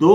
2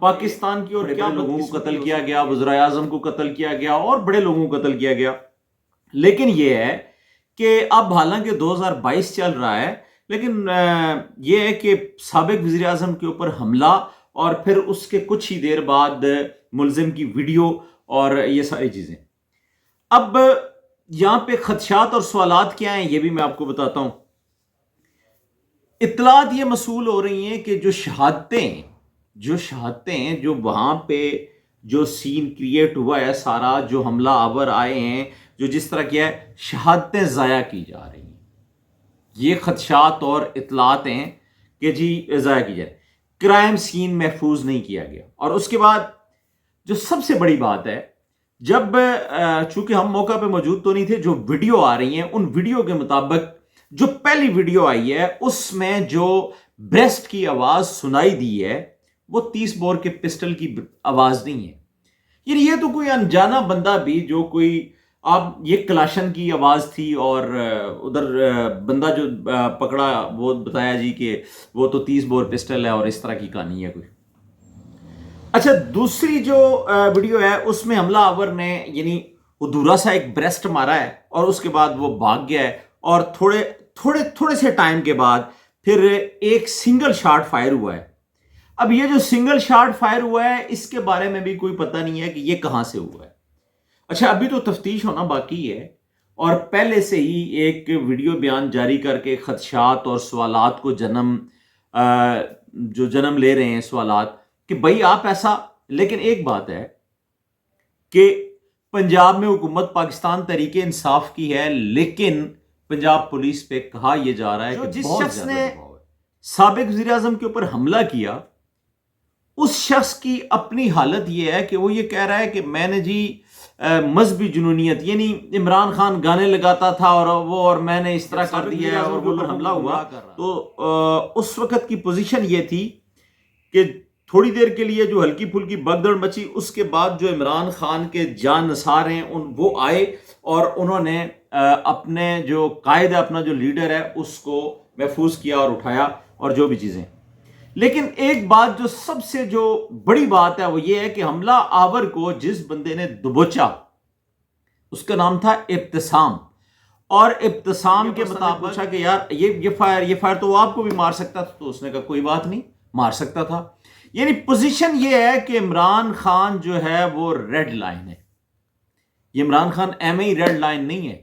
پاکستان کی، اور کیا لوگوں کو قتل کیا گیا، وزراء اعظم کو قتل کیا گیا اور بڑے لوگوں کو قتل کیا گیا. لیکن یہ ہے کہ اب حالانکہ 2022 چل رہا ہے، لیکن یہ ہے کہ سابق وزیر اعظم کے اوپر حملہ اور پھر اس کے کچھ ہی دیر بعد ملزم کی ویڈیو اور یہ ساری چیزیں. اب یہاں پہ خدشات اور سوالات کیا ہیں یہ بھی میں آپ کو بتاتا ہوں. اطلاعات یہ موصول ہو رہی ہیں کہ جو شہادتیں جو وہاں پہ جو سین کریٹ ہوا ہے سارا، جو حملہ آور آئے ہیں، جو جس طرح کیا ہے، شہادتیں ضائع کی جا رہی ہیں. یہ خدشات اور اطلاعات ہیں کہ جی ضائع کی جائے. کرائم سین محفوظ نہیں کیا گیا. اور اس کے بعد جو سب سے بڑی بات ہے، جب چونکہ ہم موقع پہ موجود تو نہیں تھے، جو ویڈیو آ رہی ہیں ان ویڈیو کے مطابق جو پہلی ویڈیو آئی ہے اس میں جو بریسٹ کی آواز سنائی دی ہے وہ 30 بور کے پسٹل کی آواز نہیں ہے. یعنی یہ تو کوئی انجانا بندہ بھی جو کوئی، اب یہ کلاشن کی آواز تھی اور ادھر بندہ جو پکڑا وہ بتایا جی کہ وہ تو 30 بور پسٹل ہے اور اس طرح کی کہانی ہے کوئی. اچھا، دوسری جو ویڈیو ہے اس میں حملہ آور نے یعنی ادھورا سا ایک بریسٹ مارا ہے اور اس کے بعد وہ بھاگ گیا ہے، اور تھوڑے سے ٹائم کے بعد پھر ایک سنگل شاٹ فائر ہوا ہے. اب یہ جو سنگل شاٹ فائر ہوا ہے اس کے بارے میں بھی کوئی پتہ نہیں ہے کہ یہ کہاں سے ہوا ہے. اچھا، ابھی تو تفتیش ہونا باقی ہے، اور پہلے سے ہی ایک ویڈیو بیان جاری کر کے خدشات اور سوالات کو جنم لے رہے ہیں سوالات کہ بھائی آپ ایسا. لیکن ایک بات ہے کہ پنجاب میں حکومت پاکستان تحریک انصاف کی ہے، لیکن پنجاب پولیس پہ کہا یہ جا رہا ہے کہ جس شخص نے سابق وزیر اعظم کے اوپر حملہ کیا اس شخص کی اپنی حالت یہ ہے کہ وہ یہ کہہ رہا ہے کہ میں نے جی مذہبی جنونیت، یعنی عمران خان گانے لگاتا تھا اور میں نے اس طرح کر دیا ہے، اور وہ حملہ ہوا. تو اس وقت کی پوزیشن یہ تھی کہ تھوڑی دیر کے لیے جو ہلکی پھلکی بگدڑ مچی، اس کے بعد جو عمران خان کے جان نثار ہیں وہ آئے اور انہوں نے اپنے جو قائد ہے، اپنا جو لیڈر ہے، اس کو محفوظ کیا اور اٹھایا اور جو بھی چیزیں. لیکن ایک بات جو سب سے جو بڑی بات ہے وہ یہ ہے کہ حملہ آور کو جس بندے نے دبوچا اس کا نام تھا ابتسام، اور ابتسام کے مطابق پوچھا کہ یار یہ فائر تو وہ آپ کو بھی مار سکتا تھا، تو اس نے کہا کوئی بات نہیں، مار سکتا تھا. یعنی پوزیشن یہ ہے کہ عمران خان جو ہے وہ ریڈ لائن ہے. یہ عمران خان ایم ای ریڈ لائن نہیں ہے،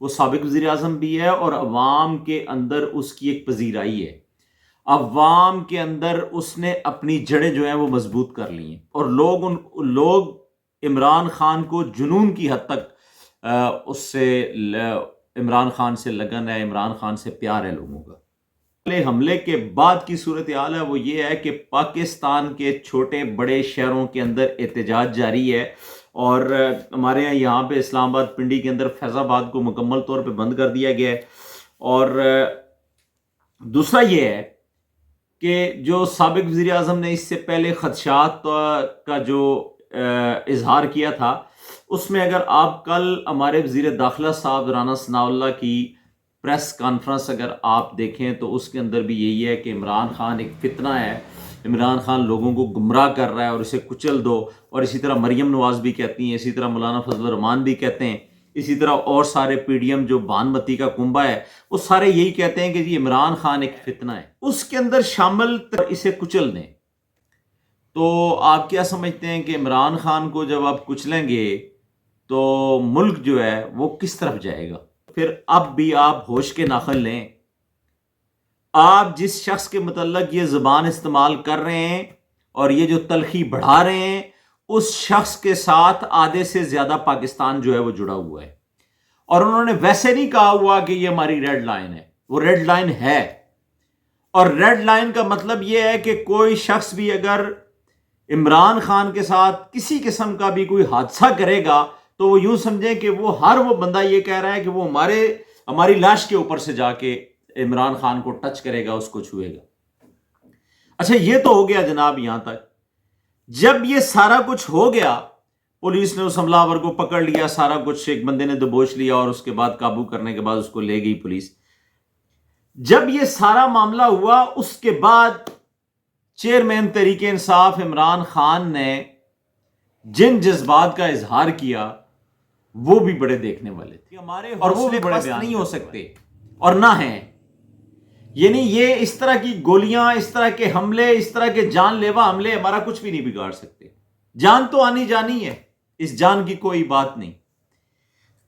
وہ سابق وزیر اعظم بھی ہے اور عوام کے اندر اس کی ایک پذیرائی ہے. عوام کے اندر اس نے اپنی جڑیں جو ہیں وہ مضبوط کر لی ہیں، اور لوگ عمران خان کو جنون کی حد تک اس سے عمران خان سے لگن ہے، عمران خان سے پیار ہے لوگوں کا. حملے کے بعد کی صورتحال ہے وہ یہ ہے کہ پاکستان کے چھوٹے بڑے شہروں کے اندر احتجاج جاری ہے، اور ہمارے یہاں پہ اسلام آباد پنڈی کے اندر فیض آباد کو مکمل طور پہ بند کر دیا گیا ہے. اور دوسرا یہ ہے کہ جو سابق وزیر اعظم نے اس سے پہلے خدشات کا جو اظہار کیا تھا، اس میں اگر آپ کل ہمارے وزیر داخلہ صاحب رانا ثناء اللہ کی پریس کانفرنس اگر آپ دیکھیں تو اس کے اندر بھی یہی ہے کہ عمران خان ایک فتنہ ہے، عمران خان لوگوں کو گمراہ کر رہا ہے اور اسے کچل دو. اور اسی طرح مریم نواز بھی کہتی ہیں، اسی طرح مولانا فضل الرحمان بھی کہتے ہیں، اسی طرح اور سارے پی ڈی ایم جو بھانمتی کا کنبہ ہے وہ سارے یہی کہتے ہیں کہ جی عمران خان ایک فتنہ ہے، اس کے اندر شامل اسے کچل دیں. تو آپ کیا سمجھتے ہیں کہ عمران خان کو جب آپ کچلیں گے تو ملک جو ہے وہ کس طرف جائے گا؟ پھر اب بھی آپ ہوش کے ناخن لیں. آپ جس شخص کے متعلق یہ زبان استعمال کر رہے ہیں اور یہ جو تلخی بڑھا رہے ہیں، اس شخص کے ساتھ آدھے سے زیادہ پاکستان جو ہے وہ جڑا ہوا ہے. اور انہوں نے ویسے نہیں کہا ہوا کہ یہ ہماری ریڈ لائن ہے، وہ ریڈ لائن ہے. اور ریڈ لائن کا مطلب یہ ہے کہ کوئی شخص بھی اگر عمران خان کے ساتھ کسی قسم کا بھی کوئی حادثہ کرے گا تو وہ یوں سمجھیں کہ وہ بندہ یہ کہہ رہا ہے کہ وہ ہماری لاش کے اوپر سے جا کے عمران خان کو ٹچ کرے گا، اس کو چھوئے گا. اچھا، یہ تو ہو گیا جناب. یہاں تک جب یہ سارا کچھ ہو گیا، پولیس نے اس حملہ آور کو پکڑ لیا، سارا کچھ ایک بندے نے دبوچ لیا اور اس کے بعد قابو کرنے کے بعد اس کو لے گئی پولیس. جب یہ سارا معاملہ ہوا اس کے بعد چیئرمین تحریک انصاف عمران خان نے جن جذبات کا اظہار کیا وہ بھی بڑے دیکھنے والے تھے ہمارے، اور وہ بھی بڑے نہیں ہو سکتے اور نہ ہیں. یعنی یہ اس طرح کی گولیاں، اس طرح کے حملے، اس طرح کے جان لیوا حملے ہمارا کچھ بھی نہیں بگاڑ سکتے. جان تو آنی جانی ہے، اس جان کی کوئی بات نہیں.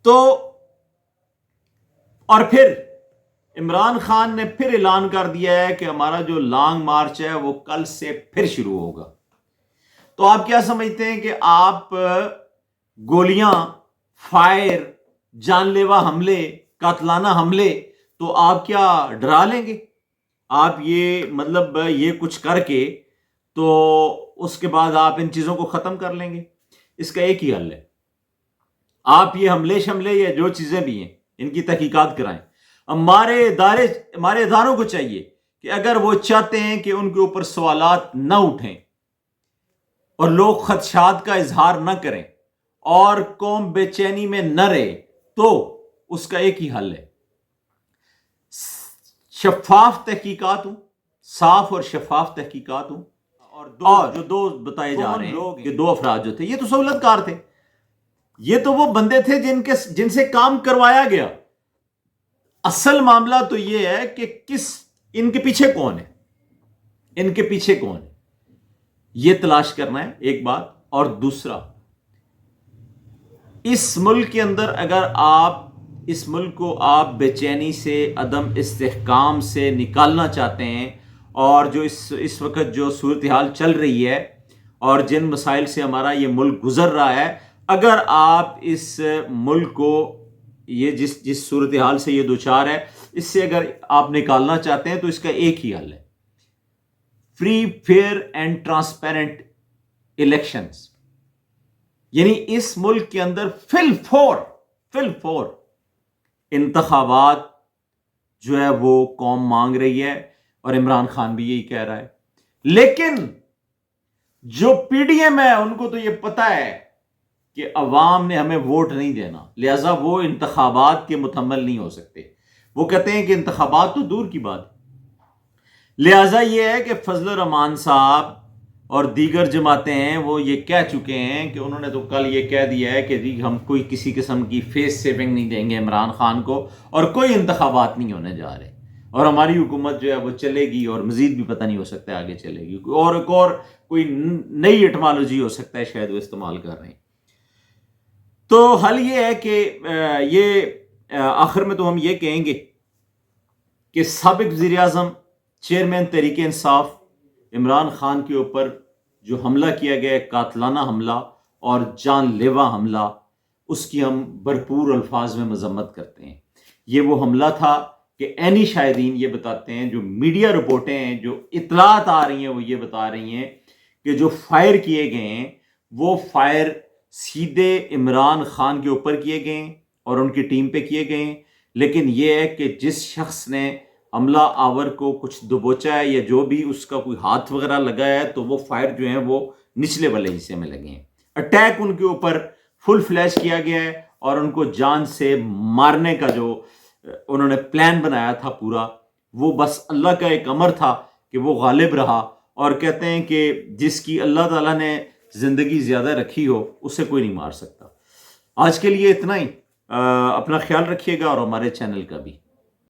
تو اور پھر عمران خان نے پھر اعلان کر دیا ہے کہ ہمارا جو لانگ مارچ ہے وہ کل سے پھر شروع ہوگا. تو آپ کیا سمجھتے ہیں کہ آپ گولیاں، فائر، جان لیوا حملے، قاتلانہ حملے تو آپ کیا ڈرا لیں گے؟ آپ یہ مطلب یہ کچھ کر کے تو اس کے بعد آپ ان چیزوں کو ختم کر لیں گے؟ اس کا ایک ہی حل ہے، آپ یہ حملے شملے یا جو چیزیں بھی ہیں ان کی تحقیقات کرائیں. ہمارے اداروں کو چاہیے کہ اگر وہ چاہتے ہیں کہ ان کے اوپر سوالات نہ اٹھیں اور لوگ خدشات کا اظہار نہ کریں اور قوم بے چینی میں نہ رہے، تو اس کا ایک ہی حل ہے، شفاف تحقیقات ہوں، صاف اور شفاف تحقیقات ہوں. اور جو دو بتائے جا رہے ہیں کہ دو افراد جو تھے یہ تو سہولت کار تھے، یہ تو وہ بندے تھے جن سے کام کروایا گیا. اصل معاملہ تو یہ ہے کہ ان کے پیچھے کون ہے، ان کے پیچھے کون ہے یہ تلاش کرنا ہے، ایک بات. اور دوسرا، اس ملک کے اندر اگر اس ملک کو آپ بے چینی سے، عدم استحکام سے نکالنا چاہتے ہیں، اور جو اس وقت جو صورتحال چل رہی ہے اور جن مسائل سے ہمارا یہ ملک گزر رہا ہے، اگر آپ اس ملک کو یہ جس صورتحال سے یہ دوچار ہے اس سے اگر آپ نکالنا چاہتے ہیں تو اس کا ایک ہی حل ہے، free, fair and transparent elections. یعنی اس ملک کے اندر فی الفور انتخابات جو ہے وہ قوم مانگ رہی ہے، اور عمران خان بھی یہی کہہ رہا ہے. لیکن جو پی ڈی ایم ہے ان کو تو یہ پتا ہے کہ عوام نے ہمیں ووٹ نہیں دینا، لہذا وہ انتخابات کے متحمل نہیں ہو سکتے. وہ کہتے ہیں کہ انتخابات تو دور کی بات. لہذا یہ ہے کہ فضل الرحمان صاحب اور دیگر جماعتیں ہیں وہ یہ کہہ چکے ہیں کہ انہوں نے تو کل یہ کہہ دیا ہے کہ جی ہم کوئی کسی قسم کی فیس سیونگ نہیں دیں گے عمران خان کو، اور کوئی انتخابات نہیں ہونے جا رہے، اور ہماری حکومت جو ہے وہ چلے گی، اور مزید بھی پتہ نہیں ہو سکتا ہے آگے چلے گی، اور ایک اور کوئی نئی ایٹمالوجی ہو سکتا ہے شاید وہ استعمال کر رہے ہیں. تو حل یہ ہے کہ یہ آخر میں تو ہم یہ کہیں گے کہ سابق وزیر اعظم چیئرمین تحریک انصاف عمران خان کے اوپر جو حملہ کیا گیا، قاتلانہ حملہ اور جان لیوا حملہ، اس کی ہم بھرپور الفاظ میں مذمت کرتے ہیں. یہ وہ حملہ تھا کہ عینی شاہدین یہ بتاتے ہیں، جو میڈیا رپورٹیں ہیں، جو اطلاعات آ رہی ہیں وہ یہ بتا رہی ہیں کہ جو فائر کیے گئے ہیں وہ فائر سیدھے عمران خان کے اوپر کیے گئے ہیں اور ان کی ٹیم پہ کیے گئے ہیں. لیکن یہ ہے کہ جس شخص نے حملہ آور کو کچھ دبوچا ہے یا جو بھی اس کا کوئی ہاتھ وغیرہ لگا ہے تو وہ فائر جو ہیں وہ نچلے والے حصے میں لگے ہیں. اٹیک ان کے اوپر فل فلیش کیا گیا ہے، اور ان کو جان سے مارنے کا جو انہوں نے پلان بنایا تھا پورا، وہ بس اللہ کا ایک امر تھا کہ وہ غالب رہا. اور کہتے ہیں کہ جس کی اللہ تعالیٰ نے زندگی زیادہ رکھی ہو اسے کوئی نہیں مار سکتا. آج کے لیے اتنا ہی. اپنا خیال رکھیے گا اور ہمارے چینل کا بھی.